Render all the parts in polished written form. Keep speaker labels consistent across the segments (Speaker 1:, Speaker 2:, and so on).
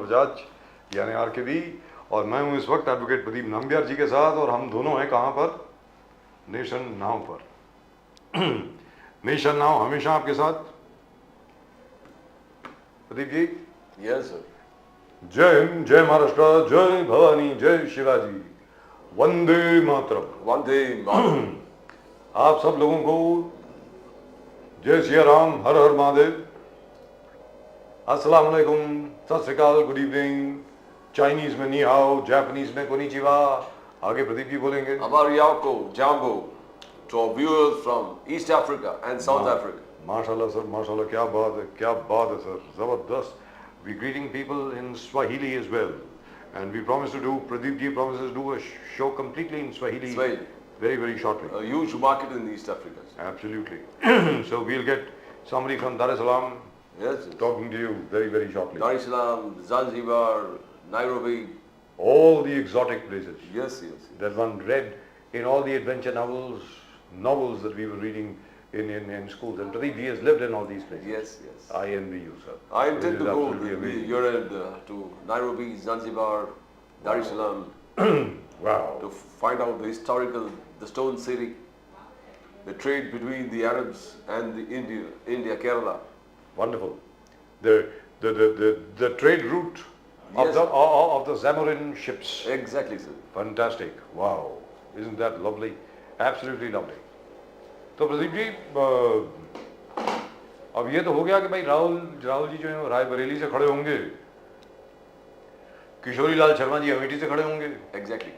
Speaker 1: बजाज यानी आरकेबी, और मैं हूँ इस वक्त एडवोकेट प्रदीप नंबियार जी के साथ, और हम दोनों हैं कहाँ पर? नेशन नाउ पर। नेशन नाउ हमेशा आपके साथ। प्रदीप जी।
Speaker 2: Yes sir.
Speaker 1: जय हिंद, जय महाराष्ट्र, जय भवानी, जय शिवाजी, वंदे मातरम।
Speaker 2: वंदे मातरम।
Speaker 1: आप सब लोगों को जय सिया राम, हर हर महादेव, अस्सलाम वालेकुम, सत श्री अकाल, गुड इवनिंग, चाइनीज में नी हाओ, जापानीज में कोनिचिवा, आगे प्रदीप जी बोलेंगे।
Speaker 2: Abariyako, Jambo, to our viewers from East Africa and South Africa.
Speaker 1: माशाल्लाह सर, माशाल्लाह, क्या बात है, क्या बात है सर, जबरदस्त। We greeting people in Swahili as well, and we promise to do, Pradeep ji promises to do a show completely in Swahili.
Speaker 2: Swahili.
Speaker 1: Very, very shortly.
Speaker 2: A huge market in East Africa.
Speaker 1: Absolutely. So we'll get somebody from Dar es Salaam
Speaker 2: Yes.
Speaker 1: talking to you very, very shortly.
Speaker 2: Dar es Salaam, Zanzibar, Nairobi.
Speaker 1: All the exotic places
Speaker 2: Yes, yes.
Speaker 1: that one read in all the adventure novels that we were reading in schools. And Pradeep ji has lived in all these places.
Speaker 2: Yes, yes.
Speaker 1: I envy you, sir.
Speaker 2: I
Speaker 1: This
Speaker 2: intend
Speaker 1: is
Speaker 2: to go
Speaker 1: absolutely amazing.
Speaker 2: your end to Nairobi, Zanzibar, Dar es Salaam
Speaker 1: Wow.
Speaker 2: to find out the historical, the stone city, the trade between the Arabs and the India, Kerala.
Speaker 1: Wonderful. The trade route of
Speaker 2: Yes.
Speaker 1: of the Zamorin ships.
Speaker 2: Exactly, sir.
Speaker 1: Fantastic. Wow. Isn't that lovely? Absolutely lovely. तो प्रदीप जी, अब ये तो हो गया कि भाई राहुल जी जो है रायबरेली से खड़े होंगे, किशोरी लाल शर्मा जी अमेठी से खड़े होंगे।
Speaker 2: Exactly.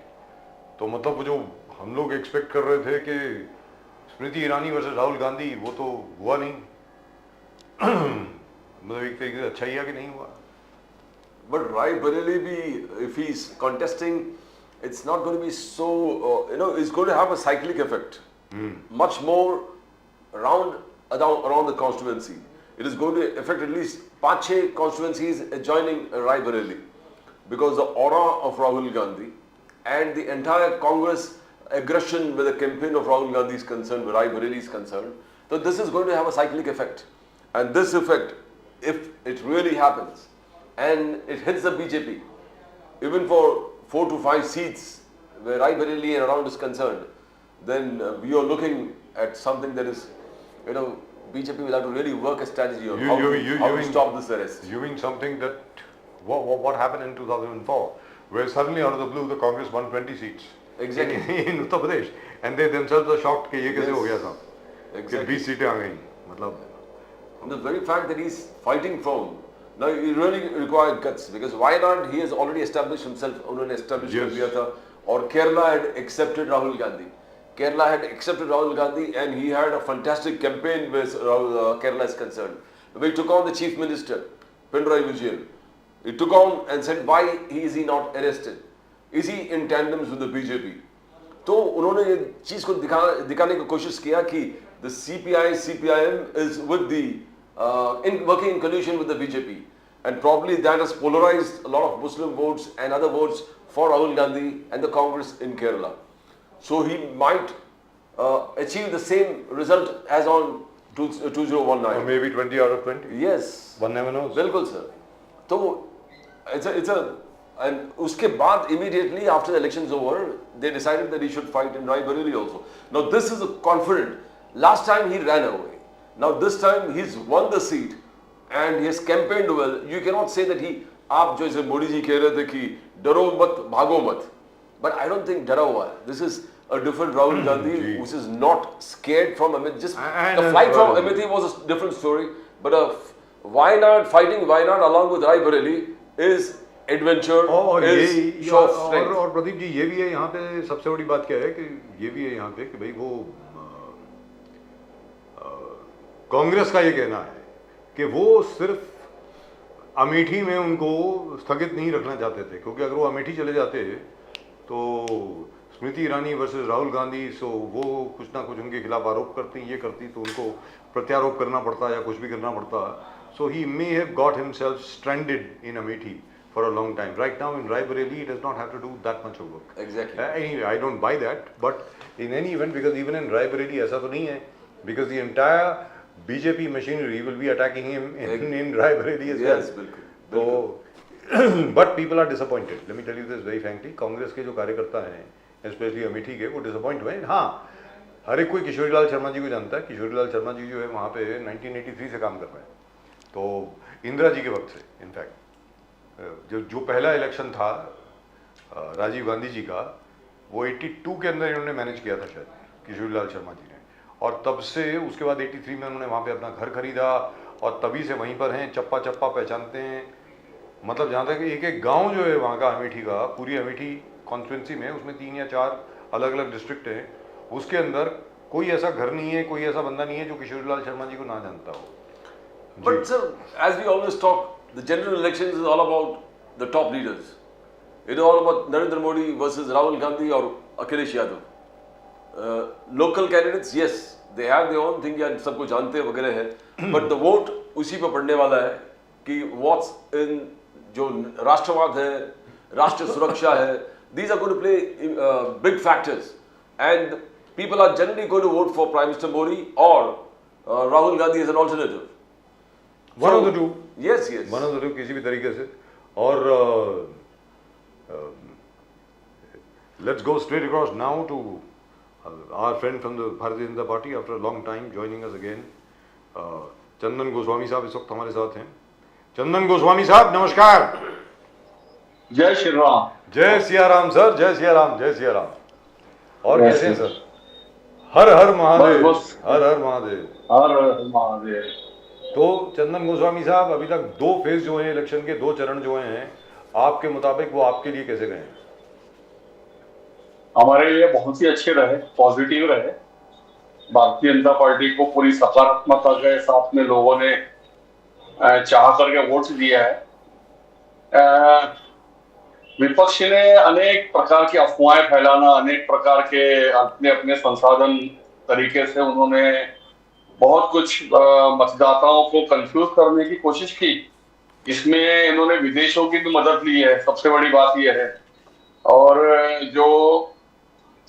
Speaker 1: तो मतलब वो जो हम लोग एक्सपेक्ट कर रहे थे कि स्मृति ईरानी वर्सेस राहुल गांधी, वो तो हुआ नहीं। मतलब एक तरीके से अच्छा ही है कि नहीं हुआ।
Speaker 2: But Rai Bareli, if he's contesting, it's not going to be so, it's going to have a cyclic effect. Much more around the constituency. It is going to affect at least 5-6 constituencies adjoining Rai Bareli. Because the aura of Rahul Gandhi and the entire Congress aggression where the campaign of Rahul Gandhi is concerned, where Rai Bareli is concerned, so this is going to have a cyclic effect. And this effect, if it really happens, and it hits the BJP, even for 4 to 5 seats where Rai Bareli and around is concerned, then we are looking at something that is, BJP will have to really work a strategy on how to stop this arrest.
Speaker 1: You mean something that, what happened in 2004, where suddenly out of the blue the Congress won 20 seats.
Speaker 2: Exactly.
Speaker 1: In Uttar Pradesh, and they themselves are shocked कि ये कैसे हो गया साहब?
Speaker 2: Exactly.
Speaker 1: 20 सीटें आ गई, मतलब.
Speaker 2: And the very fact that he's fighting from, now he really required guts, because why not? He has already established himself, उन्होंने established कर दिया था, और Kerala had accepted Rahul Gandhi. Kerala had accepted Rahul Gandhi, and he had a fantastic campaign where Kerala is concerned. We took on the Chief Minister, Pinarayi Vijayan. He took on and said, why is he not arrested? Is he in tandems with the BJP? तो उन्होंने ये चीज को दिखाने की कोशिश किया कि the CPIM is with the working in collusion with the BJP, and probably that has polarized a lot of Muslim votes and other votes for Rahul Gandhi and the Congress in Kerala. So he might achieve the same result as on 2019.
Speaker 1: Or maybe 20 out of 20.
Speaker 2: Yes.
Speaker 1: One never knows.
Speaker 2: बिल्कुल sir. तो it's a and उसके बाद immediately after the elections over, they decided that he should fight in Rai Bareli also. Now this is a confident. Last time he ran away. Now this time he's won the seat and he has campaigned well. You cannot say that he, आप जैसे मोदी जी कह रहे थे कि डरो मत भागो मत. But I don't think डरा हुआ है. This is a different Rahul Gandhi, which is not scared from Amethi. Just the flight from Amethi was a different story. But why not fighting? Why not along with Rai Bareli is adventure, is show of strength.
Speaker 1: और प्रदीप जी, ये भी है यहाँ पे सबसे बड़ी बात क्या है कि ये भी है यहाँ पे कि भाई वो कांग्रेस का ये कहना है कि वो सिर्फ अमेठी में उनको स्थगित नहीं रखना चाहते थे, क्योंकि अगर वो अमेठी चले जाते तो स्मृति ईरानी वर्सेस राहुल गांधी, सो वो कुछ ना कुछ उनके खिलाफ आरोप करती, ये करती, तो उनको प्रत्यारोप करना पड़ता या कुछ भी करना पड़ता. So he may have got himself stranded in Amethi for a long time. Right now in Rai Bareli, he does not have to do that much of work.
Speaker 2: Exactly.
Speaker 1: Anyway, I don't buy that. But in any event, because even in Rai Bareli, ऐसा तो नहीं है, because the entire BJP machinery will be attacking him in Rai Bareli as well.
Speaker 2: Yes, बिल्कुल.
Speaker 1: तो but people are disappointed, let me tell you this very frankly, Congress के जो कार्यकर्ता हैं स्पेशली अमेठी के, वो डिसअपॉइंट हुए हैं। हाँ, हर एक कोई किशोरीलाल शर्मा जी को जानता है, किशोरीलाल शर्मा जी जो है वहाँ पे 1983 से काम कर रहे हैं, तो इंदिरा जी के वक्त से, इनफैक्ट जो पहला इलेक्शन था राजीव गांधी जी का, वो 82 के अंदर इन्होंने मैनेज किया था शायद, किशोरीलाल शर्मा जी ने, और तब से उसके बाद 83 में उन्होंने वहाँ पे अपना घर खरीदा और तभी से वहीं पर हैं, चप्पा चप्पा पहचानते हैं। मतलब जहाँ तक एक एक गांव जो है वहाँ का अमेठी का, पूरी अमेठी कॉन्स्टिट्यूंसी में, उसमें 3 या 4 अलग अलग डिस्ट्रिक्ट हैं, उसके अंदर कोई ऐसा घर नहीं है, कोई ऐसा बंदा नहीं है जो किशोरीलाल शर्मा जी को ना जानता हो।
Speaker 2: But sir, as we always talk, the general elections is all about the top leaders. It is all about Narendra Modi versus Rahul Gandhi or Akhilesh Yadav. Local candidates, yes, they have their own thing, यार सबको जानते हैं वगैरह है, but the vote उसी पे पड़ने वाला है कि what's in जो राष्ट्रवाद है, राष्ट्रीय सुरक्षा है, these are going to play big factors, and people are generally going to vote for Prime Minister Modi or Rahul Gandhi as an alternative.
Speaker 1: One of the two,
Speaker 2: Yes, yes.
Speaker 1: One of the two, किसी भी तरीके से। और let's go straight across now to our friend from the Bharatiya Janata Party after a long time joining us again, Chandan Goswami साहब इस वक्त हमारे साथ हैं। चंदन गोस्वामी साहब नमस्कार।
Speaker 3: जय श्री राम।
Speaker 1: जय सिया राम सर, जय सिया राम, जय सिया राम। और
Speaker 3: जय
Speaker 1: कैसे हैं
Speaker 3: श्री
Speaker 1: सर? हर हर महादेव,
Speaker 3: बस।
Speaker 1: हर हर महादेव।
Speaker 3: हर महादेव।
Speaker 1: तो चंदन गोस्वामी साहब, अभी तक 2 फेज जो हैं इलेक्शन के, 2 चरण जो हैं, आपके मुताबिक वो आपके लिए कैसे गए?
Speaker 3: हमारे लिए बहुत ही अच्छे रहे, पॉजिटिव रहे। भारतीय जनता पार्टी को पूरी सकारात्मकता के साथ में लोगों ने चाह करके वोट दिया है। विपक्ष ने अनेक प्रकार की अफवाहें फैलाना, अनेक प्रकार के अपने अपने संसाधन तरीके से उन्होंने बहुत कुछ मतदाताओं को कंफ्यूज करने की कोशिश की। इसमें इन्होंने विदेशों की भी मदद ली है, सबसे बड़ी बात यह है। और जो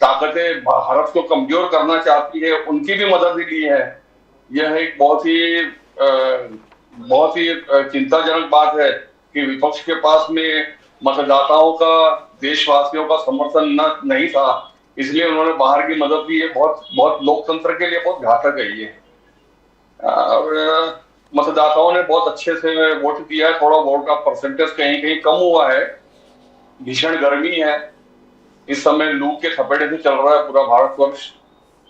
Speaker 3: ताकतें भारत को कमजोर करना चाहती है उनकी भी मदद ली है। यह एक बहुत ही चिंताजनक बात है कि विपक्ष के पास में मतदाताओं का, देशवासियों का समर्थन नहीं था, इसलिए उन्होंने बाहर की मदद ली है। बहुत लोकतंत्र के लिए बहुत घातक है ये। और मतदाताओं ने बहुत अच्छे से वोट दिया है। थोड़ा वोट का परसेंटेज कहीं कहीं कम हुआ है। भीषण गर्मी है इस समय, लू के थपेड़े से चल रहा है पूरा भारतवर्ष।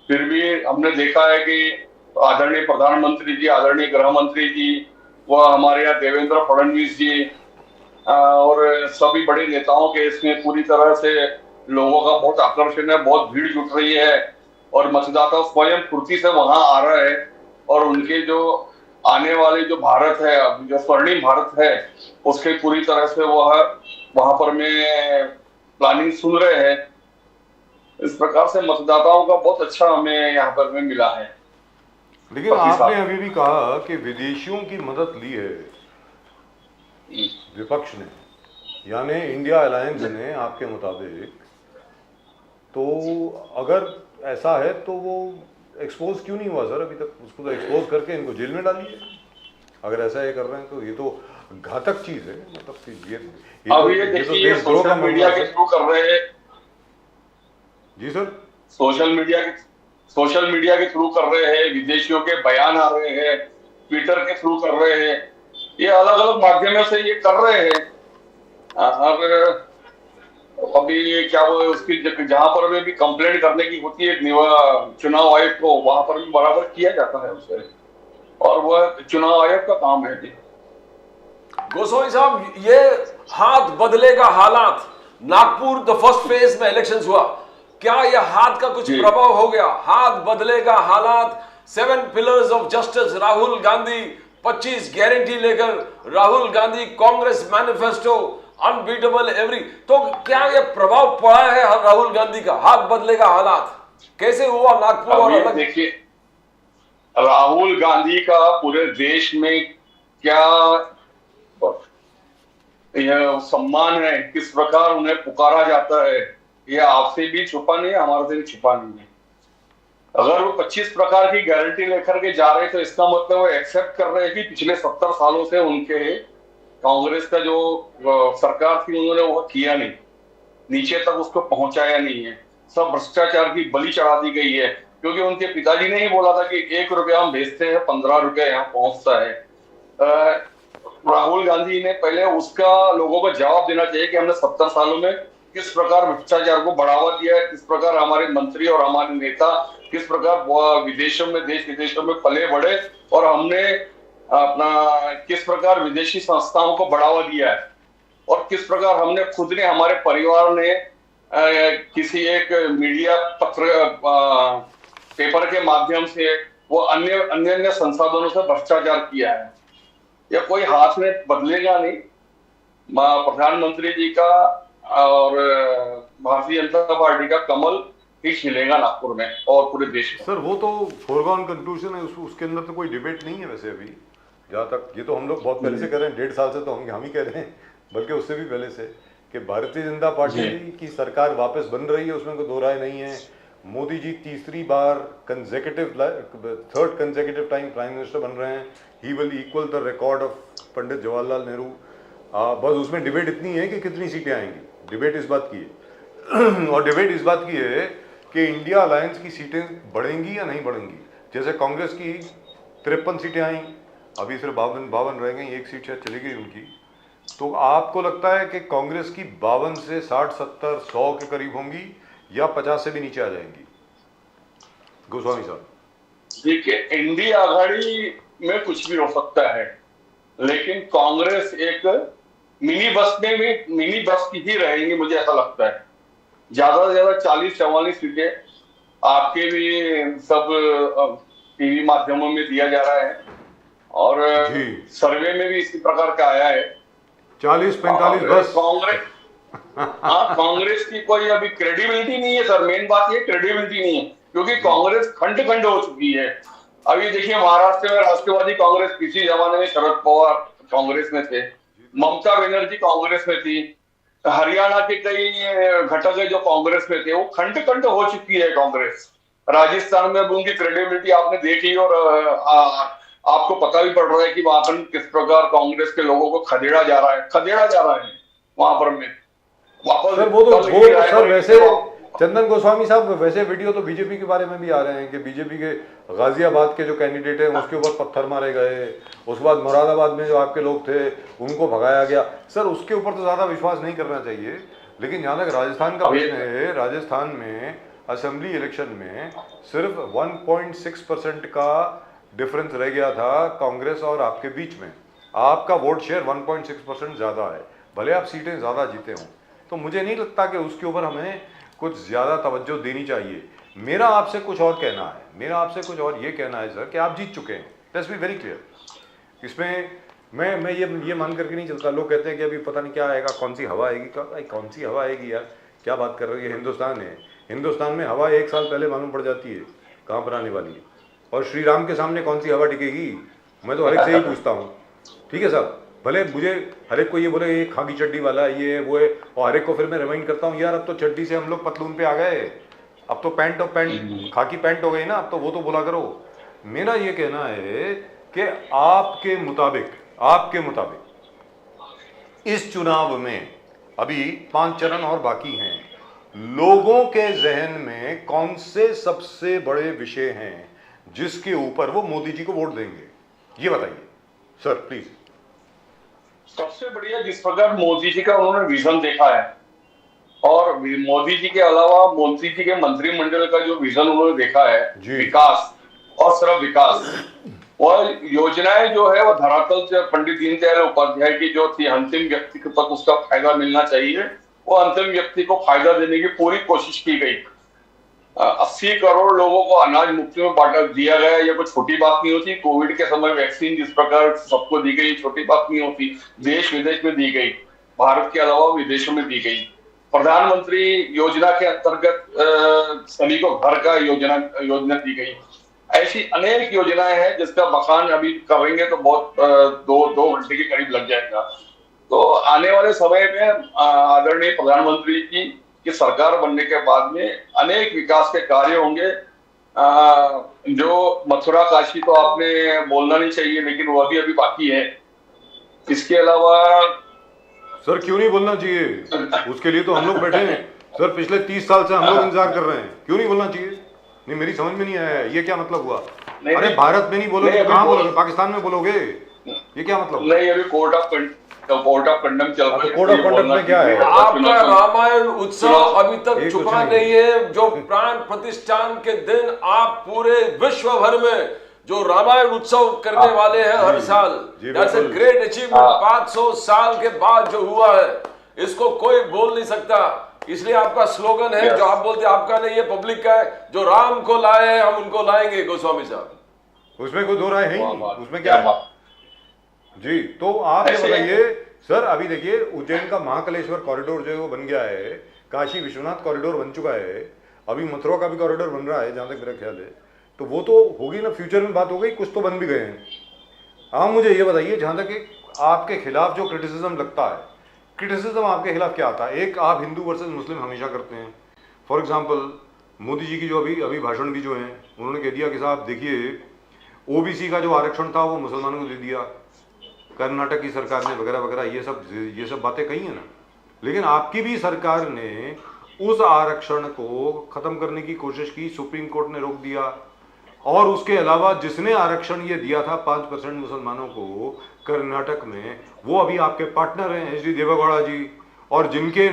Speaker 3: फिर भी हमने देखा है कि आदरणीय प्रधानमंत्री जी, आदरणीय गृह मंत्री जी, वह हमारे यहाँ देवेंद्र फडणवीस जी और सभी बड़े नेताओं के इसमें पूरी तरह से लोगों का बहुत आकर्षण है, बहुत भीड़ जुट रही है और मतदाता स्वयं फुर्ती से वहां आ रहे हैं और उनके जो आने वाले जो भारत है, जो स्वर्णिम भारत है, उसके पूरी तरह से वह वहां पर में प्लानिंग सुन रहे हैं। इस प्रकार से मतदाताओं का बहुत अच्छा हमें यहाँ पर में मिला है।
Speaker 1: लेकिन आपने अभी भी कहा कि विदेशियों की मदद ली है विपक्ष ने, यानी इंडिया अलायंस ने आपके मुताबिक, तो अगर ऐसा है तो वो एक्सपोज क्यों नहीं हुआ सर अभी तक? उसको तो एक्सपोज करके इनको जेल में डालिए। अगर ऐसा ये कर रहे हैं तो ये तो घातक चीज है। मतलब
Speaker 3: ये देखिए सोशल मीडिया के थ्रू कर रहे हैं।
Speaker 1: जी सर, सोशल
Speaker 3: मीडिया के थ्रू कर रहे हैं, विदेशियों के बयान आ रहे हैं, ट्विटर के थ्रू कर रहे हैं, ये अलग अलग माध्यमों से ये कर रहे हैं। और अभी क्या वो उसकी जहां पर भी कंप्लेंट करने की होती है चुनाव आयोग को, वहां पर भी बराबर किया जाता है उसे, और वह चुनाव आयोग का काम है जी।
Speaker 2: गोस्वामी साहब, ये हाथ बदलेगा हालात, नागपुर द फर्स्ट फेज में इलेक्शंस हुआ, क्या यह हाथ का कुछ प्रभाव हो गया? हाथ बदलेगा हालात, 7 pillars of justice, Rahul Gandhi 25 guarantee लेकर, Rahul Gandhi Congress manifesto, unbeatable every, तो क्या यह प्रभाव पड़ा है राहुल गांधी का? हाथ बदलेगा हालात कैसे हुआ नागपुर? और अलग
Speaker 3: देखिए, राहुल गांधी का पूरे देश में क्या यह सम्मान है, किस प्रकार उन्हें पुकारा जाता है, यह आपसे भी छुपा नहीं है, हमारे से भी छुपा नहीं है। अगर वो 25 प्रकार की गारंटी लेकर के जा रहे तो इसका मतलब वो एक्सेप्ट कर रहे हैं कि पिछले 70 सालों से उनके कांग्रेस का जो सरकार थी उन्होंने वो किया नहीं, नीचे तक उसको पहुंचाया नहीं है, सब भ्रष्टाचार की बलि चढ़ा दी गई है। क्योंकि उनके पिताजी ने ही बोला था कि 1 रुपया हम भेजते हैं 15 रुपया यहाँ पहुंचता है। राहुल गांधी ने पहले उसका लोगों को जवाब देना चाहिए कि हमने 70 सालों में किस प्रकार भ्रष्टाचार को बढ़ावा दिया है, किस प्रकार हमारे मंत्री और हमारे नेता किस प्रकार विदेशों में, देश विदेशों में पले बढ़े, और हमने अपना किस प्रकार विदेशी संस्थाओं को बढ़ावा दिया है, और किस प्रकार हमने खुद ने, हमारे परिवार ने किसी एक मीडिया पत्र पेपर के माध्यम से वो अन्य संसाधनों से भ्रष्टाचार किया है। यह कोई हाथ में बदलेगा नहीं। प्रधानमंत्री जी का और भारतीय जनता पार्टी का कमल ही खिलेगा नागपुर में और पूरे देश में।
Speaker 1: सर वो तो फोरगॉन कंक्लूजन है, उसके अंदर तो कोई डिबेट नहीं है वैसे अभी, जहाँ तक ये तो हम लोग बहुत पहले से कर रहे हैं, 1.5 साल से तो हम ही कह रहे हैं, बल्कि उससे भी पहले से, कि भारतीय जनता पार्टी की सरकार वापस बन रही है, उसमें कोई दो राय नहीं है। मोदी जी तीसरी बार third consecutive time prime minister बन रहे हैं। He will equal the record of Pandit Jawaharlal Nehru. बस उसमें डिबेट इतनी है कि कितनी सीटें आएंगी, डिबेट इस बात की है और डिबेट इस बात की है कि इंडिया अलायंस की सीटें बढ़ेंगी या नहीं बढ़ेंगी। जैसे कांग्रेस की 53 सीटें आई, अभी सिर्फ 52 रह गई, 1 सीट शायद चली गई उनकी। तो आपको लगता है कि कांग्रेस की 52 से 60, 70, 100 के करीब होंगी या 50 से भी नीचे आ जाएंगी? गोस्वामी साहब
Speaker 3: देखिए, एनडीए आघाड़ी में कुछ भी हो सकता है, लेकिन कांग्रेस एक मिनी बस की ही रहेगी, मुझे ऐसा लगता है। ज्यादा से ज्यादा 40-44 सीटें आपके भी सब टीवी माध्यमों में दिया जा रहा है और सर्वे में भी इसी प्रकार का आया है
Speaker 1: 40-45 बस।
Speaker 3: कांग्रेस की कोई अभी क्रेडिबिलिटी नहीं है सर, मेन बात ये क्रेडिबिलिटी नहीं है, क्योंकि कांग्रेस खंड खंड हो चुकी है। अभी देखिए, महाराष्ट्र में राष्ट्रवादी कांग्रेस, किसी जमाने में शरद पवार कांग्रेस में थे, ममता बनर्जी कांग्रेस में थी, हरियाणा के कई घटक है जो कांग्रेस में थे, वो खंड खंड हो चुकी है कांग्रेस। राजस्थान में अब उनकी क्रेडिबिलिटी आपने देख ली और आपको पता भी पड़ रहा है कि वहां पर किस प्रकार कांग्रेस के लोगों को खदेड़ा जा रहा है वहां पर में वापस।
Speaker 1: सर वो सर वैसे चंदन गोस्वामी साहब, वैसे वीडियो तो बीजेपी के बारे में भी आ रहे हैं कि बीजेपी के गाजियाबाद के जो कैंडिडेट हैं उसके ऊपर पत्थर मारे गए, उसके बाद मुरादाबाद में जो आपके लोग थे उनको भगाया गया। सर उसके ऊपर तो ज्यादा विश्वास नहीं करना चाहिए, लेकिन जहां तक राजस्थान का प्रश्न है, राजस्थान में असेंबली इलेक्शन में सिर्फ 1.6% का डिफरेंस रह गया था कांग्रेस और आपके बीच में। आपका वोट शेयर 1.6% ज्यादा है, भले आप सीटें ज्यादा जीते हों। तो मुझे नहीं लगता कि उसके ऊपर हमें कुछ ज़्यादा तवज्जो देनी चाहिए। मेरा आपसे कुछ और कहना है, मेरा आपसे कुछ और ये कहना है सर कि आप जीत चुके हैं, लेट्स बी वेरी क्लियर। इसमें मैं ये मान करके नहीं चलता। लोग कहते हैं कि अभी पता नहीं क्या आएगा, कौन सी हवा आएगी। कौन सी हवा आएगी यार, क्या बात कर रही है? हिंदुस्तान है, हिंदुस्तान में हवा 1 साल पहले मालूम पड़ जाती है कहाँ पर आने वाली है। और श्री राम के सामने कौन सी हवा टिकेगी? मैं तो हर एक से ही पूछता हूँ, ठीक है साहब। भले मुझे हर एक को ये बोले ये खाकी चड्डी वाला ये वो है, और हर एक को फिर मैं रिमाइंड करता हूँ यार अब तो चड्डी से हम लोग पतलून पे आ गए, अब तो पैंट और पैंट खाकी पैंट हो गई ना, अब तो वो तो बोला करो। मेरा ये कहना है कि आपके मुताबिक इस चुनाव में अभी 5 चरण और बाकी हैं, लोगों के जहन में कौन से सबसे बड़े विषय हैं जिसके ऊपर वो मोदी जी को वोट देंगे, ये बताइए सर प्लीज।
Speaker 3: सबसे बढ़िया जिस प्रकार मोदी जी का उन्होंने विजन देखा है, और मोदी जी के अलावा मोदी जी के मंत्रिमंडल का जो विजन उन्होंने देखा है, विकास और सिर्फ विकास, और योजनाएं जो है वो धरातल से पंडित दीनदयाल उपाध्याय की जो थी, अंतिम व्यक्ति तक उसका फायदा मिलना चाहिए, वो अंतिम व्यक्ति को फायदा देने की पूरी कोशिश की गई। 80 करोड़ लोगों को अनाज मुफ्त में बांटा दिया गया, ये कोई छोटी बात नहीं होती। कोविड के समय वैक्सीन जिस प्रकार सबको दी गई, छोटी बात नहीं होती। देश विदेश में दी गई, भारत के अलावा विदेशों में दी गई। प्रधानमंत्री योजना के अंतर्गत सभी को घर का योजना दी गई। ऐसी अनेक योजनाएं हैं जिसका बखान अभी करेंगे तो बहुत 2 घंटे के करीब लग जाएगा। तो आने वाले समय में आदरणीय प्रधानमंत्री की सरकार बनने के बाद में अनेक विकास के कार्य होंगे। जो मथुरा काशी तो आपने बोलना नहीं चाहिए, लेकिन वो अभी बाकी है। इसके अलावा
Speaker 1: सर क्यों नहीं बोलना चाहिए? उसके लिए तो हम लोग बैठे हैं सर, पिछले 30 साल से हम लोग इंतजार कर रहे हैं, क्यों नहीं बोलना चाहिए? नहीं, मेरी समझ में नहीं आया ये क्या मतलब हुआ?
Speaker 3: नहीं,
Speaker 1: अरे
Speaker 3: नहीं,
Speaker 1: भारत में नहीं बोलोगे
Speaker 3: नहीं,
Speaker 1: तो
Speaker 3: अभी
Speaker 1: कहाँ
Speaker 3: बोल-
Speaker 1: बोलोगे? पाकिस्तान में बोलोगे? ये क्या मतलब?
Speaker 3: नहीं, अभी कोर्ट ऑफ कंडम चल रहा है।
Speaker 1: कोर्ट ऑफ कंडक्ट में क्या है?
Speaker 2: आपका रामायण उत्सव अभी तक
Speaker 1: ये कुछ
Speaker 2: चुका
Speaker 1: नहीं।
Speaker 2: नहीं है। जो प्राण प्रतिष्ठान के दिन आप पूरे विश्व भर में जो रामायण उत्सव करने वाले हैं हर साल,
Speaker 1: जी,
Speaker 2: दैट्स अ
Speaker 1: बिल्कुल।
Speaker 2: Great achievement. 500 साल के बाद जो हुआ है, इसको कोई बोल नहीं सकता। इसलिए आपका स्लोगन है जो आप बोलते हैं, आपका नहीं, ये पब्लिक का है, जो राम को लाए हैं हम उनको लाएंगे। गोस्वामी साहब,
Speaker 1: उसमें कोई दो राय है ही
Speaker 3: वाह,
Speaker 1: नहीं,
Speaker 3: वाह,
Speaker 1: उसमें क्या है?
Speaker 3: बात।
Speaker 1: जी, तो आप ये
Speaker 3: ऐसे-
Speaker 1: बताइए सर, अभी देखिए उज्जैन का महाकालेश्वर कॉरिडोर जो है वो बन गया है, काशी विश्वनाथ कॉरिडोर बन चुका है, अभी मथुरा का भी कॉरिडोर बन रहा है जहाँ तक मेरा ख्याल है, तो वो तो होगी ना, फ्यूचर में बात हो गई, कुछ तो बन भी गए हैं। आप मुझे ये बताइए, जहाँ तक एक आपके खिलाफ जो क्रिटिसिज्म लगता है, क्रिटिसिज्म आपके खिलाफ क्या आता है? एक आप हिंदू वर्सेस मुस्लिम हमेशा करते हैं। फॉर एग्जांपल मोदी जी की जो अभी भाषण भी जो हैं, उन्होंने कह दिया कि साहब देखिए ओबीसी का जो आरक्षण था वो मुसलमानों को दे दिया, कर्नाटक की सरकार ने वगैरह वगैरह, ये सब बातें कही है ना। लेकिन आपकी भी सरकार ने उस आरक्षण को खत्म करने की कोशिश की, सुप्रीम कोर्ट ने रोक दिया। और उसके अलावा जिसने आरक्षण ये दिया था 5% मुसलमानों को कर्नाटक में, वो अभी आपके पार्टनर हैं एच डी देवेगौड़ा जी, और जिनके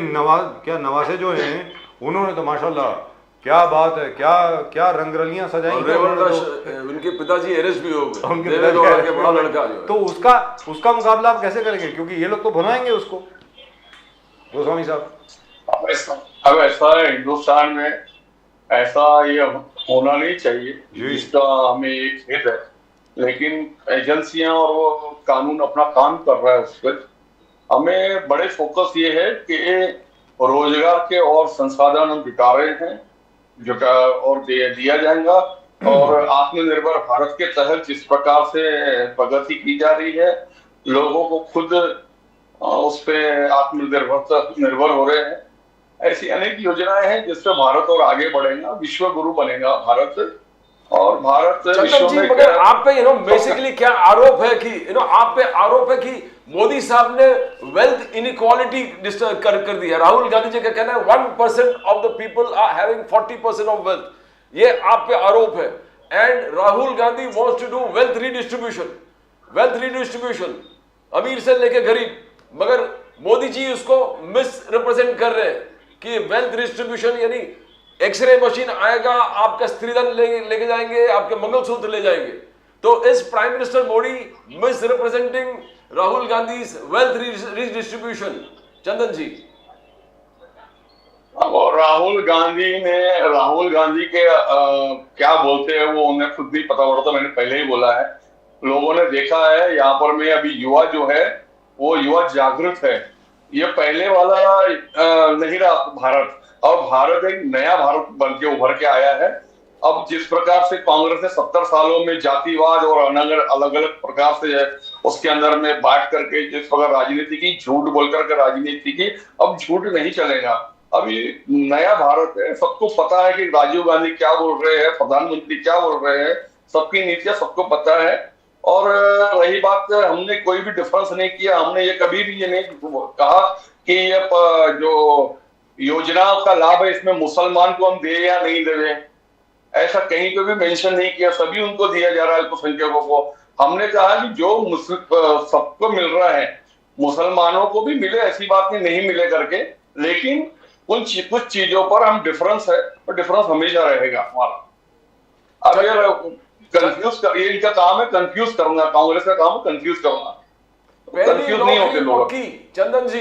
Speaker 1: नवासे जो हैं, उन्होंने तो माशाल्लाह क्या बात है, क्या क्या रंगरलियां सजाई
Speaker 2: और
Speaker 1: हैं उन्होंने
Speaker 2: रेवंत
Speaker 1: तो।
Speaker 2: उनके पिताजी अरेस्ट भी हो गए,
Speaker 1: उनके
Speaker 2: देवेगौड़ा
Speaker 1: पिताजी
Speaker 2: के बड़ा लड़का जो है।
Speaker 1: तो उसका मुकाबला आप कैसे करेंगे? क्योंकि ये लोग तो भुनाएंगे उसको। गोस्वामी साहब,
Speaker 3: अब ऐसा है हिंदुस्तान में, ऐसा ये होना नहीं चाहिए,
Speaker 1: जी।
Speaker 3: जिसका हमें एक खेद है, लेकिन एजेंसियां और वो कानून अपना काम कर रहा है उस पर। हमें बड़े फोकस ये है कि रोजगार के और संसाधन हम जुटा रहे हैं, और दिया जाएगा। और आत्मनिर्भर भारत के तहत जिस प्रकार से प्रगति की जा रही है, लोगों को खुद उस पे निर्भर हो रहे हैं। ऐसी अनेक योजनाएं हैं जिससे भारत और आगे बढ़ेगा, विश्व गुरु बनेगा भारत। और भारत
Speaker 2: चंदन
Speaker 3: विश्व
Speaker 2: जी,
Speaker 3: में
Speaker 2: मगर आप पे बेसिकली क्या आरोप है कि आप पे आरोप है कि मोदी साहब ने वेल्थ इनइक्वालिटी कर दी है। राहुल गांधी जी का कहना है 1% of the people are having 40% of wealth, ये आप पे आरोप है। And Rahul Gandhi wants to do wealth redistribution, अमीर से लेके गरीब, मगर मोदी जी उसको मिस रिप्रेजेंट कर रहे हैं कि वेल्थ डिस्ट्रीब्यूशन यानी एक्सरे मशीन आएगा, आपका स्त्रीधन लेके जाएंगे, आपके मंगलसूत्र ले जाएंगे। तो इस prime minister Modi misrepresenting Rahul Gandhi wealth redistribution? Chandan ji,
Speaker 3: अब राहुल गांधी के क्या बोलते हैं वो उन्हें खुद नहीं पता पड़ता। मैंने पहले ही बोला है, लोगों ने देखा है यहाँ पर में अभी युवा जो है वो युवा जागृत है। ये पहले वाला नहीं रहा भारत। और भारत एक नया भारत बन के उभर के आया है। अब जिस प्रकार से कांग्रेस ने 70 सालों में जातिवाद और अलग अलग प्रकार से उसके अंदर में बांट करके जिस प्रकार राजनीति की, झूठ बोल करके राजनीति की, अब झूठ नहीं चलेगा। अभी नया भारत है, सबको पता है कि राजीव गांधी क्या बोल रहे हैं, प्रधानमंत्री क्या बोल रहे हैं, सबकी नीतियां सबको पता है। और रही बात, हमने कोई भी डिफरेंस नहीं किया, हमने ये कभी भी ये नहीं कहा कि ये जो योजनाओं का लाभ है इसमें मुसलमान को हम दे या नहीं दे, ऐसा कहीं पे भी मेंशन नहीं किया। सभी उनको दिया जा रहा है, अल्पसंख्यकों को। हमने कहा कि जो सबको मिल रहा है, मुसलमानों को भी मिले, ऐसी बात नहीं मिले करके, लेकिन कुछ चीजों पर हम डिफरेंस है, और डिफरेंस हमेशा रहेगा हमारा। अब ये इनका काम है कंफ्यूज करना, कांग्रेस का काम है कंफ्यूज करना।
Speaker 2: पहली
Speaker 3: नहीं होते
Speaker 2: नौकरी
Speaker 3: लोग।
Speaker 2: पक्की, चंदन जी,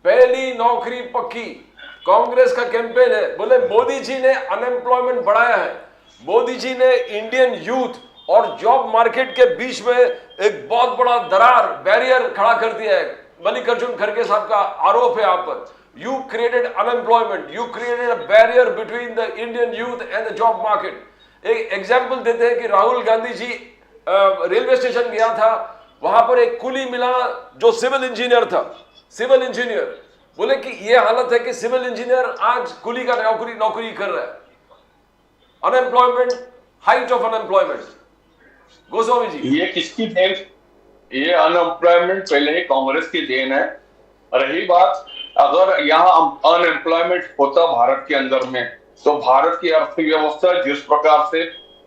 Speaker 2: पहली नौकरी पक्की, कांग्रेस का कैंपेन है। बोले मोदी जी ने अनएम्प्लॉयमेंट बढ़ाया है, मोदी जी ने इंडियन यूथ और जॉब मार्केट के बीच में एक बहुत बड़ा दरार, बैरियर खड़ा कर दिया है। मल्लिकार्जुन खड़गे साहब का आरोप है आप पर, you created unemployment, you created a barrier between the Indian youth and the job market. एक एग्जाम्पल देते हैं कि राहुल गांधी जी रेलवे स्टेशन गया था, वहां पर एक कुली मिला जो सिविल इंजीनियर था, सिविल इंजीनियर। बोले कि ये हालत है कि सिविल इंजीनियर आज कुली का नौकरी कर रहा है। Unemployment, height of unemployment. Goswami ji,
Speaker 3: ये किसकी देन ये अनएम्प्लॉयमेंट पहले ही कांग्रेस की देन है। रही बात, अगर यहाँ अनएम्प्लॉयमेंट होता भारत के अंदर में, तो भारत की अर्थव्यवस्था जिस प्रकार से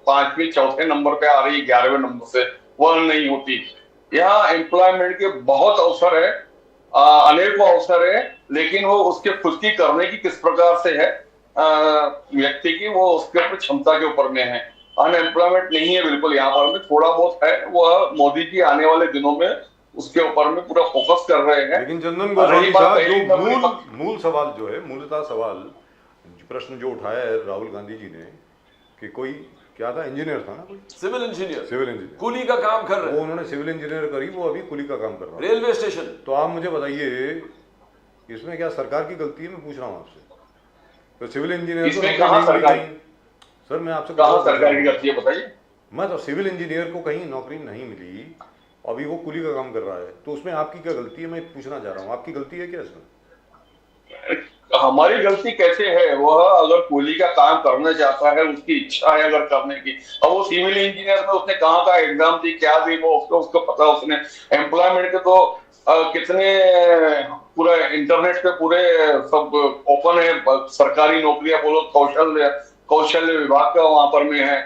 Speaker 3: 5वें 4थे नंबर पे आ रही है 11वें नंबर से, वह नहीं होती। यहाँ एम्प्लॉयमेंट के बहुत अवसर है, अनेकों अवसर है, लेकिन वो उसके खुद की करने की किस प्रकार से है व्यक्ति की, वो उसके ऊपर क्षमता के ऊपर में है। अनएम्प्लॉयमेंट नहीं है बिल्कुल, यहाँ पर में थोड़ा बहुत है, वह मोदी जी आने वाले दिनों में उसके ऊपर में पूरा फोकस कर रहे हैं।
Speaker 1: लेकिन चंदन
Speaker 3: और रही
Speaker 1: गोस्वामी
Speaker 3: बात
Speaker 1: साहब,
Speaker 3: पहली
Speaker 1: जो
Speaker 3: नंबर
Speaker 1: मूल सवाल जो है, मूलतः सवाल प्रश्न जो उठाया है राहुल गांधी जी ने कि कोई क्या था, इंजीनियर था ना, कोई
Speaker 2: सिविल इंजीनियर,
Speaker 1: सिविल इंजीनियर,
Speaker 2: कूली का काम कर रहे
Speaker 1: वो
Speaker 2: हैं,
Speaker 1: उन्होंने सिविल इंजीनियर करी, वो अभी कुली का काम कर रहा है।
Speaker 2: Railway station.
Speaker 1: तो आप मुझे बताइए, इसमें क्या सरकार की गलती है? मैं पूछ रहा हूँ आपसे। तो सिविल इंजीनियर को
Speaker 3: इसमें
Speaker 1: नौकरी
Speaker 3: कहाँ
Speaker 1: नहीं मिली
Speaker 3: सरकार
Speaker 1: कहीं? सर मैं आपसे
Speaker 3: कहाँ
Speaker 1: पूछ रहा
Speaker 3: सरकार की
Speaker 1: हूँ।
Speaker 3: गलती है बताइए।
Speaker 1: मैं तो सिविल इंजीनियर को कहीं नौकरी नहीं मिली, अभी वो कुली का काम कर रहा है, तो उसमें आपकी क्या गलती है? मैं पूछना चाह रहा हूँ, आपकी गलती है क्या इसमें?
Speaker 3: हमारी गलती कैसे है? वह अगर कुली का काम करना चाहता है, उसकी इच्छा है अगर करने की, अब वो सिविल इंजीनियर में उसने कहाँ का एग्जाम दी, क्या दी, वो उसको पता। उसने एम्प्लॉयमेंट के तो कितने पूरा इंटरनेट पे पूरे सब ओपन है, सरकारी नौकरियां बोलो, कौशल्य विभाग का वहां पर में है।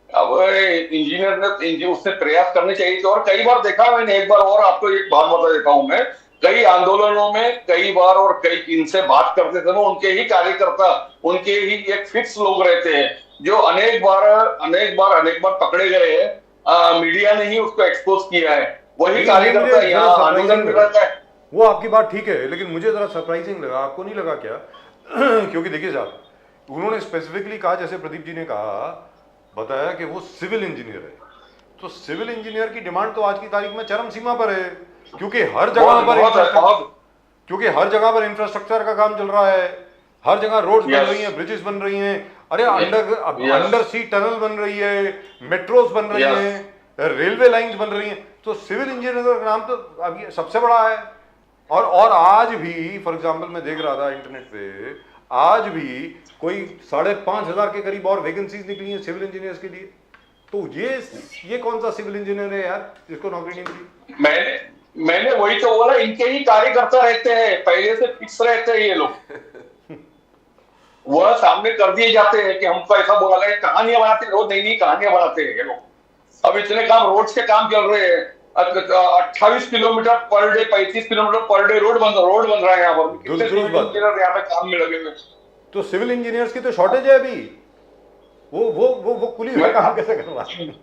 Speaker 3: अब इंजीनियर ने उसने प्रयास करने चाहिए थे। और कई बार देखा मैंने, एक बार और आपको एक बात बता देता हूं मैं, कई आंदोलनों में कई बार और कई इनसे बात करते थे, उनके ही कार्यकर्ता, उनके ही एक फिक्स लोग रहते हैं जो अनेक बार पकड़े गए हैं। मीडिया ने ही उसको एक्सपोज किया है, वही कार्यकर्ता यहाँ आंदोलन में रहता है।
Speaker 1: वो आपकी बात ठीक है, लेकिन मुझे जरा सरप्राइजिंग लगा, आपको नहीं लगा क्या? क्योंकि देखिए साहब, उन्होंने स्पेसिफिकली कहा, जैसे प्रदीप जी ने कहा, बताया कि वो सिविल इंजीनियर है। तो सिविल इंजीनियर की डिमांड तो आज की तारीख में चरम सीमा पर है, क्योंकि हर जगह पर इंफ्रास्ट्रक्चर का काम चल रहा है, हर जगह रोड्स बन रही हैं, ब्रिजेस बन रही हैं, अरे अंडर सी टनल बन रही है, मेट्रोस बन रही हैं, रेलवे लाइंस बन रही हैं। तो सिविल इंजीनियर का नाम तो अभी सबसे बड़ा है। और आज भी फॉर एग्जांपल मैं देख रहा था इंटरनेट पे, आज भी कोई 5,500 के करीब और वैकेंसीज निकली हैं सिविल इंजीनियर्स के लिए। तो ये कौन सा सिविल इंजीनियर है यार जिसको नौकरी नहीं मिली?
Speaker 3: मैंने वही तो बोला, इनके ही कार्यकर्ता रहते हैं, पहले से फिक्स रहते हैं ये लोग। वह सामने कर दिए जाते हैं कि हमको ऐसा बोला गया, कहानियां बनाते हैं, रोज नई नई कहानियां बनाते हैं ये लोग। अब इतने काम रोड्स के काम चल रहे हैं, 28 kilometre per day, 35 kilometre per day road बन रहा है यहाँ पर। कितने सिविल इंजीनियर यहाँ पे काम में लगे हुए।
Speaker 1: तो सिविल इंजीनियर्स की तो शॉर्टेज है अभी। वो कुली का काम कैसे कर रहा है?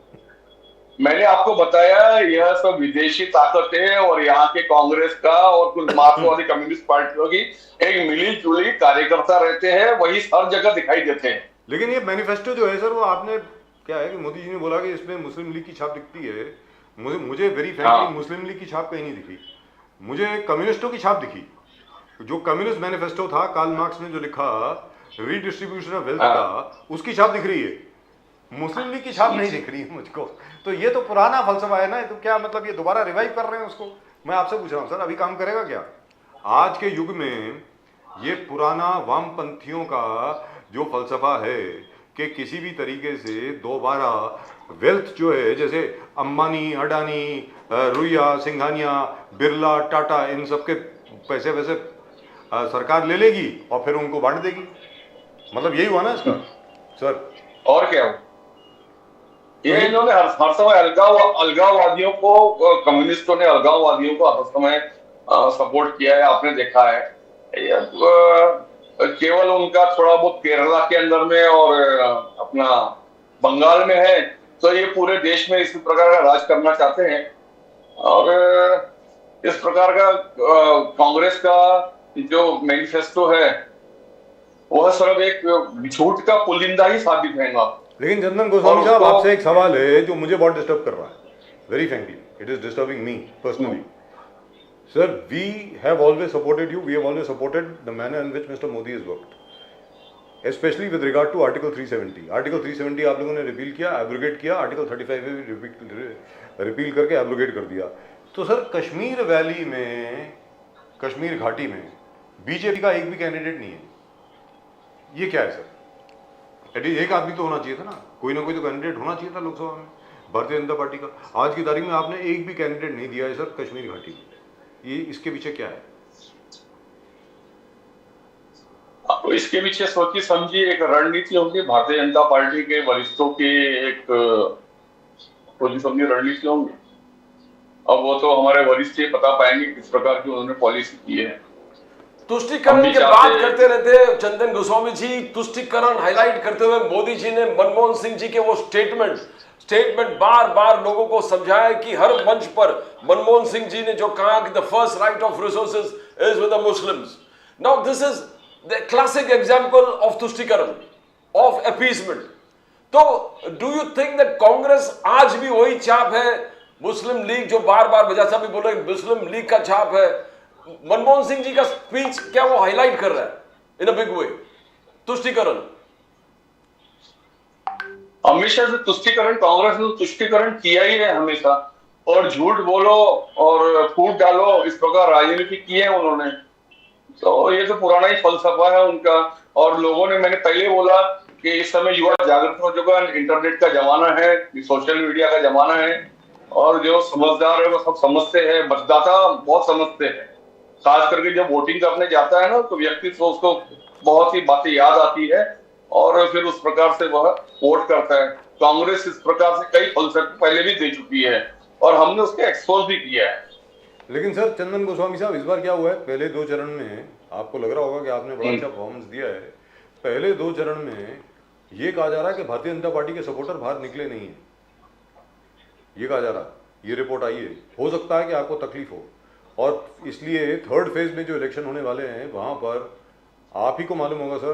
Speaker 3: मैंने आपको बताया, यह सब विदेशी ताकतें और यहाँ के कांग्रेस का और कुछ मार्क्सवादी कम्युनिस्ट पार्टियों की एक मिली जुली कार्यकर्ता रहते हैं, वही हर जगह दिखाई देते हैं।
Speaker 1: लेकिन ये मैनिफेस्टो जो है सर, वो आपने क्या है कि मोदी जी ने बोला कि इसमें मुस्लिम लीग की छाप दिखती है। मुझे वेरी फ्रैंकली मुस्लिम लीग की छाप कहीं नहीं दिखी, मुझे कम्युनिस्टों की छाप दिखी। जो कम्युनिस्ट मैनिफेस्टो था, कार्ल मार्क्स ने जो लिखा रीडिस्ट्रीब्यूशन ऑफ वेल्थ का, उसकी छाप दिख रही है, मुस्लिम लीग की छाप नहीं दिख रही है मुझको। तो ये तो पुराना फलसफा है ना, तो क्या मतलब ये दोबारा रिवाइव कर रहे हैं उसको? मैं आपसे पूछ रहा हूँ सर, अभी काम करेगा क्या आज के युग में? ये पुराना वामपंथियों का जो फलसफा है कि किसी भी तरीके से दोबारा वेल्थ जो है, जैसे अंबानी, अडानी, रुइया, सिंघानिया, बिरला, टाटा, इन सबके पैसे वैसे सरकार ले लेगी और फिर उनको बांट देगी, मतलब यही हुआ ना इसका सर?
Speaker 3: और क्या हो, ये इन्होंने हर समय अलगाववादियों को, कम्युनिस्टों ने अलगाववादियों को हर समय सपोर्ट किया है, आपने देखा है। केवल उनका थोड़ा बहुत केरला के अंदर में और अपना बंगाल में है, तो ये पूरे देश में इसी प्रकार का राज करना चाहते हैं। और इस प्रकार का कांग्रेस का जो मैनिफेस्टो है, वह सिर्फ एक झूठ का पुलिंदा ही साबित है।
Speaker 1: लेकिन चंदन गोस्वामी साहब, आपसे एक सवाल है जो मुझे बहुत डिस्टर्ब कर रहा है, very frankly it is disturbing me personally. Sir, we have always supported you, we have always supported the manner in which mister Modi is worked, specially with regard to article 370। Article 370 आप लोगों ने repeal किया, abrogate किया, article 35 में भी repeal करके abrogate कर दिया। तो सर, कश्मीर वैली में, कश्मीर घाटी में बीजेपी का एक भी कैंडिडेट नहीं है, ये क्या है सर? एक आदमी तो होना चाहिए था ना, कोई तो कैंडिडेट होना चाहिए था लोकसभा में। भारतीय जनता पार्टी का आज की तारीख में आपने एक भी कैंडिडेट नहीं दिया है सर कश्मीर घाटी में, ये इसके पीछे क्या है?
Speaker 3: तो इसके पीछे सोची समझी एक रणनीति होगी भारतीय जनता पार्टी के वरिष्ठों की, एक सोची समझी रणनीति होंगी। अब वो तो हमारे वरिष्ठ ही बता पाएंगे किस प्रकार की उन्होंने पॉलिसी की है।
Speaker 2: तुष्टिकरण की बात करते रहते हैं चंदन गोस्वामी जी, तुष्टिकरण हाईलाइट करते हुए मोदी जी ने मनमोहन सिंह जी के वो स्टेटमेंट बार बार लोगों को समझाया कि हर मंच पर मनमोहन सिंह जी ने जो कहा कि the first right of resources is with the Muslims. Now this is the classic example of तुष्टिकरण, ऑफ अपीसमेंट। तो do you think that Congress आज भी वही छाप है, मुस्लिम लीग जो बार बार जैसा भी बोल रहे मुस्लिम लीग का छाप है, मनमोहन सिंह जी का स्पीच क्या वो हाईलाइट कर रहा है इन अ बिग वे तुष्टिकरण?
Speaker 3: हमेशा से तुष्टिकरण, कांग्रेस ने तुष्टिकरण किया ही है हमेशा, और झूठ बोलो और फूट डालो इस प्रकार राजनीति की है उन्होंने। तो ये तो पुराना ही फलसफा है उनका। और लोगों ने, मैंने पहले बोला कि इस समय युवा जागृत हो चुका है, इंटरनेट का जमाना है, सोशल मीडिया का जमाना है, और जो समझदार है वो सब समझते हैं, मतदाता बहुत समझते हैं। खास करके जब वोटिंग करने जाता है ना तो व्यक्ति को उसको बहुत ही बातें याद आती है और फिर उस प्रकार से वह वोट करता है। कांग्रेस इस प्रकार से कई फलसफे पहले भी दे चुकी है और हमने उसके एक्सपोज भी किया है।
Speaker 1: लेकिन सर चंदन गोस्वामी साहब, इस बार क्या हुआ है, पहले 2 चरण में आपको लग रहा होगा कि आपने बड़ा अच्छा परफॉर्मेंस दिया है। पहले 2 चरण में ये कहा जा रहा है कि भारतीय जनता पार्टी के सपोर्टर बाहर निकले नहीं है, ये कहा जा रहा है, ये रिपोर्ट आई है। हो सकता है कि आपको तकलीफ हो, और इसलिए 3rd फेज में जो इलेक्शन होने वाले हैं वहां पर आप ही को मालूम होगा सर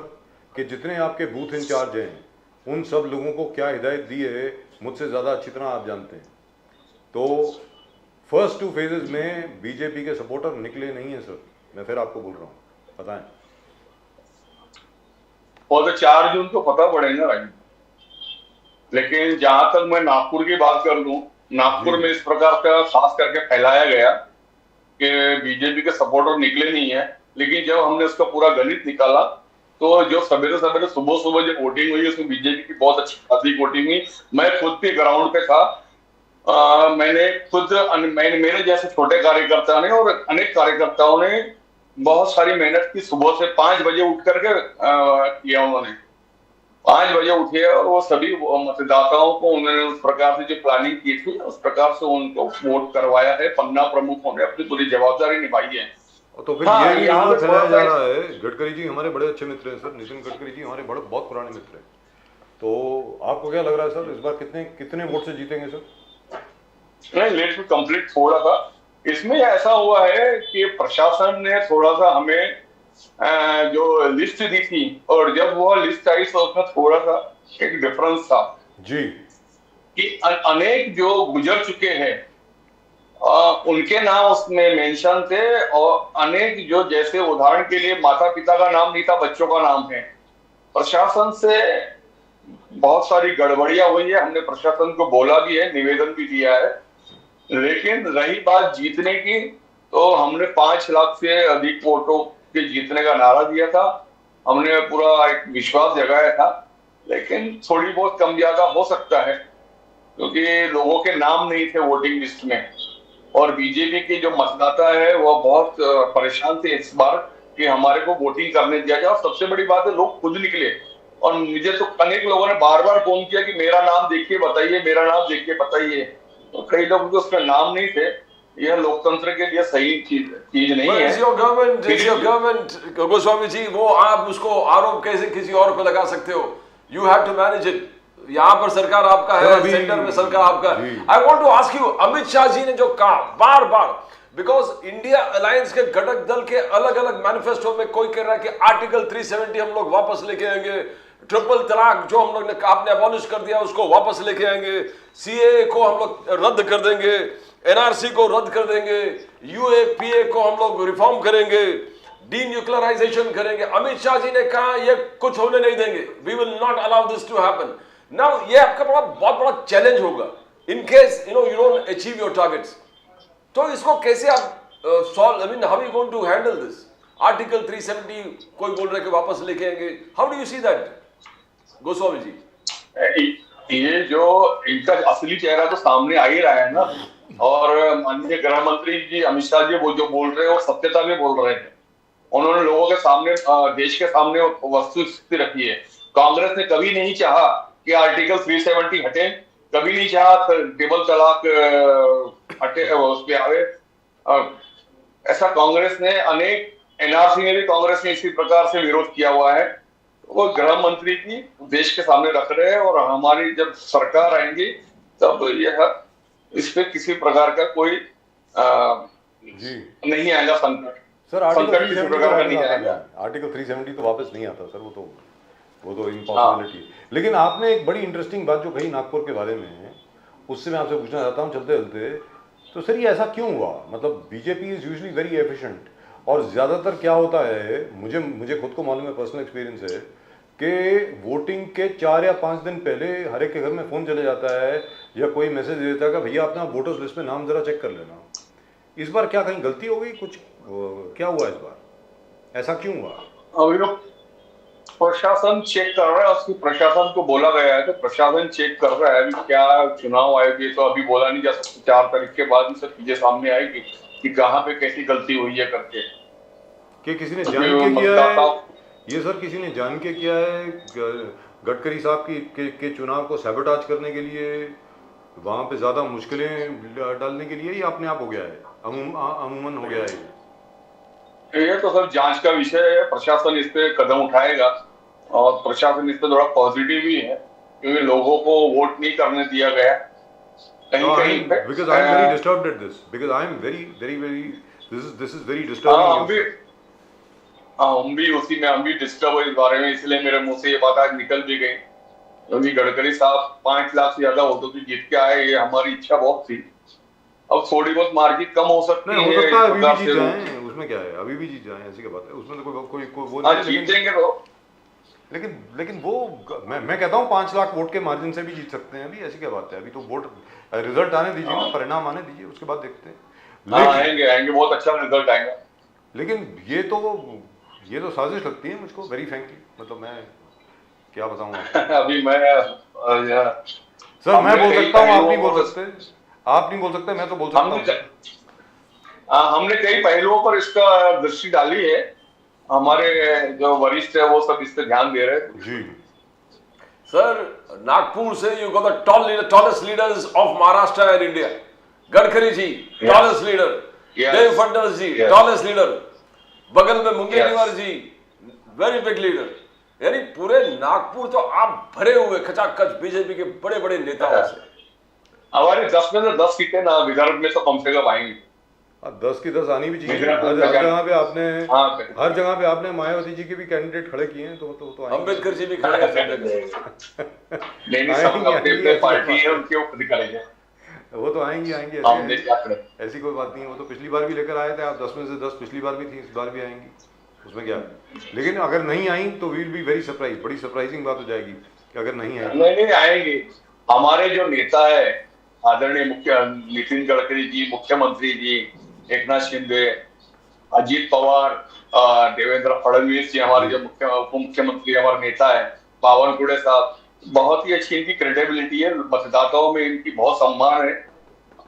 Speaker 1: कि जितने आपके बूथ इंचार्ज हैं उन सब लोगों को क्या हिदायत दी है, मुझसे ज़्यादा अच्छी तरह आप जानते हैं। तो फर्स्ट 2 फेजेस में बीजेपी के सपोर्टर निकले नहीं है सर, मैं फिर आपको बोल रहा हूँ, बताएं।
Speaker 3: और तो 4 जून को पता पड़ेगा राजू। लेकिन जहां तक मैं नागपुर की बात कर लूं, नागपुर में इस प्रकार का खास करके फैलाया गया कि बीजेपी के सपोर्टर निकले नहीं है, लेकिन जब हमने उसका पूरा गणित निकाला तो जो सवेरे सवेरे सुबह जब वोटिंग हुई उसमें बीजेपी की बहुत अच्छी खासी वोटिंग हुई। मैं खुद भी ग्राउंड पे था, मैंने खुद मेरे जैसे छोटे कार्यकर्ता ने और अनेक कार्यकर्ताओं ने बहुत सारी मेहनत की। सुबह से 5 बजे उठ करके किया उन्होंने, 5 बजे उठे और वो सभी मतदाताओं को उन्होंने उस प्रकार से जो प्लानिंग की थी उस प्रकार से उनको वोट करवाया है। पन्ना प्रमुखों ने अपनी पूरी जवाबदारी निभाई है।
Speaker 1: तो फिर ये भी rumor फैलाया जा रहा है, गडकरी जी हमारे बड़े अच्छे मित्र हैं सर, नितिन गडकरी जी हमारे बहुत पुराने मित्र हैं, तो आपको क्या लग रहा है सर इस बार कितने वोट से जीतेंगे सर?
Speaker 3: नहीं, लेट मी कंप्लीट थोड़ा सा। इसमें ऐसा हुआ है कि प्रशासन ने थोड़ा सा हमें जो लिस्ट दी थी और जब वो लिस्ट आई तो उसमें थोड़ा सा एक डिफरेंस था
Speaker 1: जी,
Speaker 3: कि अनेक जो गुजर चुके हैं उनके नाम उसमें मेंशन थे, और अनेक जो जैसे उदाहरण के लिए माता पिता का नाम नहीं था, बच्चों का नाम है। प्रशासन से बहुत सारी गड़बड़ियां हुई है, हमने प्रशासन को बोला भी है, निवेदन भी दिया है। लेकिन रही बात जीतने की, तो हमने 5 लाख से अधिक वोटों के जीतने का नारा दिया था, हमने पूरा एक विश्वास जगाया था। लेकिन थोड़ी बहुत कम ज्यादा हो सकता है क्योंकि लोगों के नाम नहीं थे वोटिंग लिस्ट में, और बीजेपी के जो मतदाता है वो बहुत परेशान थे इस बार कि हमारे को वोटिंग करने दिया जाए। और सबसे बड़ी बात है लोग खुद निकले, और मुझे तो अनेक लोगों ने बार बार फोन किया कि मेरा नाम देखिए बताइए, मेरा नाम देखिए बताइए। तो कई लोगों के उसमें नाम नहीं थे। यह लोकतंत्र के लिए सही चीज नहीं है।
Speaker 2: गवर्नमेंट गोस्वामी जी, वो आप उसको आरोप कैसे किसी और पे लगा सकते हो? You have to manage it. यहाँ पर सरकार आपका है, सेंटर में सरकार आपका है। I want to ask you, Amit Shah ji ने जो कहा बार बार, बिकॉज इंडिया अलायंस के घटक दल के अलग अलग मैनिफेस्टो में कोई कह रहा है कि आर्टिकल 370 हम लोग वापस लेके आएंगे, ट्रिपल तलाक जो हम लोग ने आपने अबॉलिश कर दिया उसको वापस लेके आएंगे, सीएए को हम लोग रद्द कर देंगे, एनआरसी को रद्द कर देंगे, यूएपीए को हम लोग रिफॉर्म करेंगे, डीन्यूक्लियराइजेशन करेंगे। अमित शाह जी ने कहा ये कुछ होने नहीं देंगे, we will not allow this to happen. Now ये आपका बहुत बड़ा चैलेंज होगा in case you don't achieve your targets. तो इसको कैसे आप solve, I mean how you going to handle this? Article 370 कोई बोल रहा है कि वापस लेके आएंगे, how do you see that Goswami ji?
Speaker 3: ये जो इनका असली चेहरा तो सामने आ ही रहा है ना। और माननीय गृह मंत्री जी अमित शाह जी वो जो बोल रहे हैं वो सत्यता में बोल रहे हैं। उन्होंने लोगों के सामने देश के सामने वस्तु स्थिति रखी है। कांग्रेस ने कभी नहीं चाहा कि आर्टिकल 370 हटे, कभी नहीं चाहा ट्रिपल तलाक हटे उस पे आवे। ऐसा कांग्रेस ने अनेक, एनआरसी में भी कांग्रेस ने इसी प्रकार से विरोध किया हुआ है। वो गृह मंत्री की देश के सामने रख रहे हैं और हमारी जब सरकार आएंगी तब यह इस पे किसी प्रकार का कोई
Speaker 1: जी
Speaker 3: नहीं आएगा संकट।
Speaker 1: सर आर्टिकल
Speaker 3: संकट किसी प्रकार का नहीं
Speaker 1: 370
Speaker 3: आएगा।
Speaker 1: आर्टिकल 370 तो वापस नहीं आता सर, वो तो इम्पॉसिबिलिटी है। लेकिन आपने एक बड़ी इंटरेस्टिंग बात जो कही नागपुर के बारे में, उससे मैं आपसे पूछना चाहता हूँ चलते चलते, तो सर ये ऐसा क्यों हुआ? मतलब BJP is usually very efficient, और ज़्यादातर क्या होता है, मुझे खुद को मालूम है, पर्सनल एक्सपीरियंस है कि वोटिंग के 4 या 5 दिन पहले हर एक के घर में फ़ोन चले जाता है या कोई मैसेज देता है कि भैया अपना वोटर्स लिस्ट में नाम ज़रा चेक कर लेना। इस बार क्या कहीं गलती हो गई, कुछ क्या हुआ इस बार, ऐसा क्यों हुआ?
Speaker 3: अभी लोग प्रशासन चेक कर रहा है, उसकी प्रशासन को बोला गया है तो प्रशासन चेक कर रहा है। अभी क्या चुनाव आयोग ये तो अभी बोला नहीं जा सकता, 4 तारीख के बाद सब चीजें सामने आएगी कि कहाँ पे कैसी गलती हुई है करके।
Speaker 1: कि किसी ने जान के किया है ये सर, किसी ने जान के किया है गडकरी साहब के चुनाव को सैबोटाज करने के लिए, वहां पे ज्यादा मुश्किलें डालने के लिए, या अपने आप हो गया है, अमूमन हो गया है?
Speaker 3: ये तो सब जांच का विषय है। प्रशासन इस पे कदम उठाएगा और प्रशासन इस पे थोड़ा पॉजिटिव भी है क्योंकि लोगों को वोट नहीं करने दिया गया कहीं कहीं पे।
Speaker 1: Because I am very disturbed at this. Because I am very this is very disturbing.
Speaker 3: हम भी उसी में हम भी डिस्टर्ब हुए इस बारे में, इसलिए मेरे मुंह से ये बात आज निकल भी गई। क्योंकि गडकरी साहब 5 लाख से ज्यादा वोटों की जीत के आए, ये हमारी इच्छा बहुत थी। अब थोड़ी बहुत मार्केट कम हो सकती है,
Speaker 1: हो सकता है अभी भी जीत जाएं, उसमें क्या है, अभी भी जीत जाएं, ऐसी क्या बात है, उसमें तो कोई वो नहीं,
Speaker 3: जीतेंगे तो।
Speaker 1: लेकिन वो मैं कहता हूँ 5 लाख वोट के मार्जिन से भी जीत सकते हैं अभी, ऐसी क्या बात है? अभी तो वोट रिजल्ट आने दीजिए ना, परिणाम आने दीजिए, उसके बाद देखते हैं।
Speaker 3: आएंगे बहुत अच्छा रिजल्ट आएगा।
Speaker 1: लेकिन ये तो साजिश लगती है मुझको, वेरी फ्रैंकली, मतलब मैं क्या बताऊँ
Speaker 3: अभी मैं
Speaker 1: सर मैं बोल सकता हूँ, आप नहीं बोल सकते, आप नहीं बोल सकते, मैं तो बोल सकता हूँ।
Speaker 3: हमने कई पहलुओं पर इसका दृष्टि डाली है, हमारे जो वरिष्ठ है वो सब इस पे ध्यान दे रहे हैं
Speaker 1: जी।
Speaker 2: सर नागपुर से you got the tallest leaders of Maharashtra and India. Gadkari ji tallest leader, Dev Fadnavis ji tallest leader, बगल में Mungeshkar ji very big leader. यानी पूरे नागपुर तो आप भरे हुए खचाखच बीजेपी के बड़े बड़े नेताओं से।
Speaker 3: हमारे 10 में से 10 सीटें ना विदर्भ में तो कम से कम आएंगी।
Speaker 1: 10 की 10 आनी भी चाहिए। हर जगह पे आपने मायावती जी के भी कैंडिडेट खड़े किए हैं, तो
Speaker 2: अम्बेडकर जी भी खड़े हैं।
Speaker 3: पार्टी है उनके ऊपर करेंगे,
Speaker 1: वो तो आएंगी ऐसी कोई बात नहीं है। वो तो पिछली बार भी लेकर आए थे आप, 10 में से 10 पिछली बार भी थी, इस बार भी आएंगी, उसमें क्या है। लेकिन अगर नहीं आई तो विल बी वेरी सरप्राइज, बड़ी सरप्राइजिंग बात हो जाएगी अगर नहीं आई।
Speaker 3: नहीं आएंगी। हमारे जो नेता है आदरणीय नितिन गडकरी जी, मुख्यमंत्री जी एकनाथ शिंदे, अजीत पवार, देवेंद्र फडणवीस जी, हमारे जो उप मुख्यमंत्री हमारे नेता है बावनकुळे साहब, बहुत ही अच्छी इनकी क्रेडिबिलिटी है, मतदाताओं में इनकी बहुत सम्मान है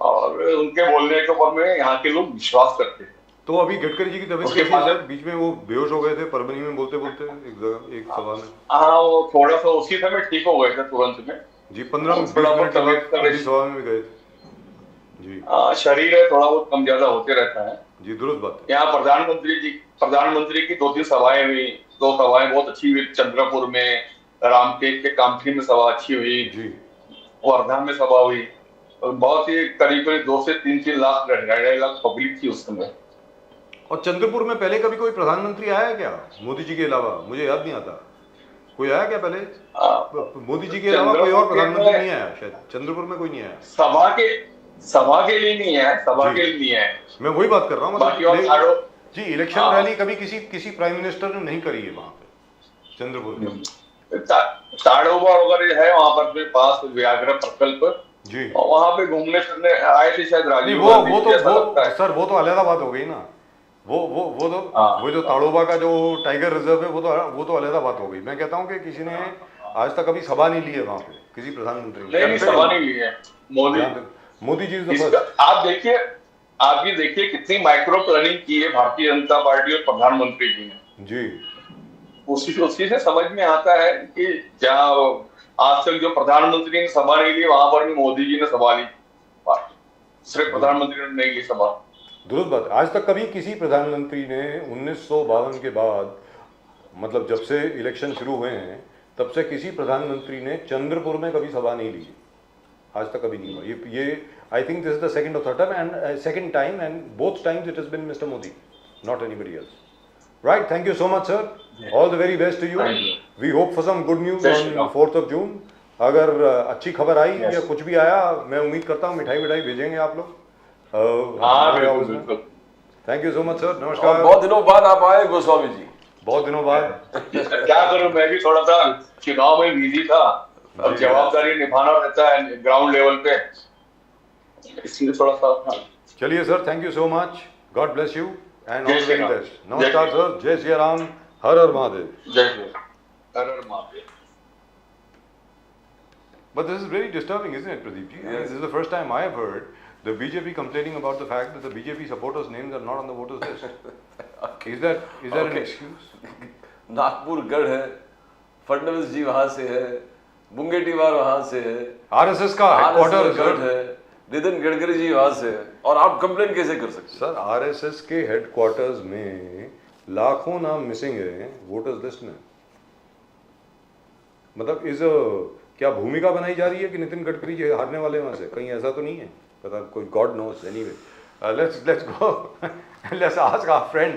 Speaker 3: और उनके बोलने के ऊपर में यहाँ के लोग विश्वास करते हैं।
Speaker 1: तो अभी गडकरी जी की तबीयत कैसी है? बीच में वो बेहोश हो गए थे परभनी में बोलते बोलते एक सभा में।
Speaker 3: हाँ, वो थोड़ा सा उसी समय ठीक हो गए थे तुरंत में
Speaker 1: जी, 15-20 मिनट के बाद सभा में भी गए थे जी।
Speaker 3: शरीर है थोड़ा बहुत कम ज्यादा होते रहता है
Speaker 1: जी, दुरुस्त बात।
Speaker 3: यहाँ प्रधानमंत्री की 2-3 सभाएं हुई, 2 सभाएं बहुत अच्छी हुई। चंद्रपुर में, रामटेक के कामठी में सभा अच्छी हुई जी, वर्धा में सभा हुई, बहुत ही करीब 2 से 3 लाख 2.5 लाख पब्लिक थी उस समय।
Speaker 1: और चंद्रपुर में पहले कभी कोई प्रधानमंत्री आया है क्या मोदी जी के अलावा? मुझे याद नहीं आता कोई आया क्या पहले मोदी जी के अलावा? कोई और प्रधानमंत्री नहीं आया शायद चंद्रपुर में, कोई नहीं आया
Speaker 3: सभा के लिए नहीं है, सभा के लिए नहीं है।
Speaker 1: मैं वही बात कर रहा हूँ,
Speaker 3: मतलब
Speaker 1: जी इलेक्शन रैली कभी किसी प्राइम मिनिस्टर ने नहीं करी है वहां पे चंद्रपुर में।
Speaker 3: ताड़ोबा वगैरह है वहां पर पास व्याघ्र प्रकल्प
Speaker 1: जी,
Speaker 3: वहां पे घूमने फिरने आए थे शायद राजीव।
Speaker 1: सर वो तो अलग बात हो गई ना, वो जो ताड़ोबा का जो टाइगर रिजर्व है वो तो अलग बात हो गई। मैं कहता हूँ कि किसी ने आज तक कभी सभा नहीं ली है वहां पे किसी प्रधानमंत्री ने।
Speaker 3: नहीं सभा नहीं ली है
Speaker 1: मोदी जी इज द
Speaker 3: इसका
Speaker 1: फर्स्ट।
Speaker 3: आप ये देखिए कितनी माइक्रो प्लानिंग की है भारतीय जनता पार्टी और प्रधानमंत्री जी ने
Speaker 1: जी
Speaker 3: उसी से समझ में आता है कि जहाँ आज तक जो प्रधानमंत्री ने सभा नहीं ली वहां पर भी मोदी जी ने सभा ली, सिर्फ प्रधानमंत्री ने नहीं ली सभा।
Speaker 1: दुरुस्त बात। आज तक कभी किसी प्रधानमंत्री ने 1952 के बाद, मतलब जब से इलेक्शन शुरू हुए हैं तब से किसी प्रधानमंत्री ने चंद्रपुर में कभी सभा नहीं ली, आज तक कभी नहीं हुआ। ये I think this is the second और third time and second time and both times it has been mister Modi, not anybody else. Right, thank you so much sir, all the very best to you. We hope for some good news on 4th of June। अगर अच्छी खबर आई या कुछ भी आया, मैं उम्मीद करता हूँ मिठाई भेजेंगे आप लोग। Thank you so much sir, नमस्कार।
Speaker 2: बहुत दिनों बाद आप आए गोस्वामी जी,
Speaker 1: बहुत दिनों बाद।
Speaker 3: क्या करूं, मैं भी थोड़ा सा चुनाव में बिजी था, अब जवाबदारी निभाना रहता है ग्राउंड लेवल पे, इसलिए थोड़ा सा।
Speaker 1: चलिए sir, thank you so much, god bless you and
Speaker 3: जय
Speaker 1: all the
Speaker 3: Shri
Speaker 1: very
Speaker 3: Ram.
Speaker 1: Best. नमस्कार सर, जय श्री राम, हर हर महादेव।
Speaker 3: जय श्री राम, हर हर Mahadev.
Speaker 1: But this is very disturbing, isn't it, Pradeep ji? I mean, this is the first time I have heard the BJP complaining about the fact that the BJP supporters' names are not on the voters list. Is that an excuse?
Speaker 2: Nagpur गढ़ है, फडणवीस जी वहां से है, मुंगेटीवार वहां से है,
Speaker 1: RSS का headquarter
Speaker 2: गढ़ है, नितिन गडकरी जी वहां से है, और आप कंप्लेन कैसे कर सकते?
Speaker 1: सर, RSS के हेडक्वार्टर्स में लाखों नाम मिसिंग है वोटर्स लिस्ट में। मतलब क्या भूमिका बनाई जा रही है कि नितिन गडकरी जी हारने वाले वहां से? कहीं ऐसा तो नहीं है? पता कोई, god knows. Anyway, let's go, let's ask our friend.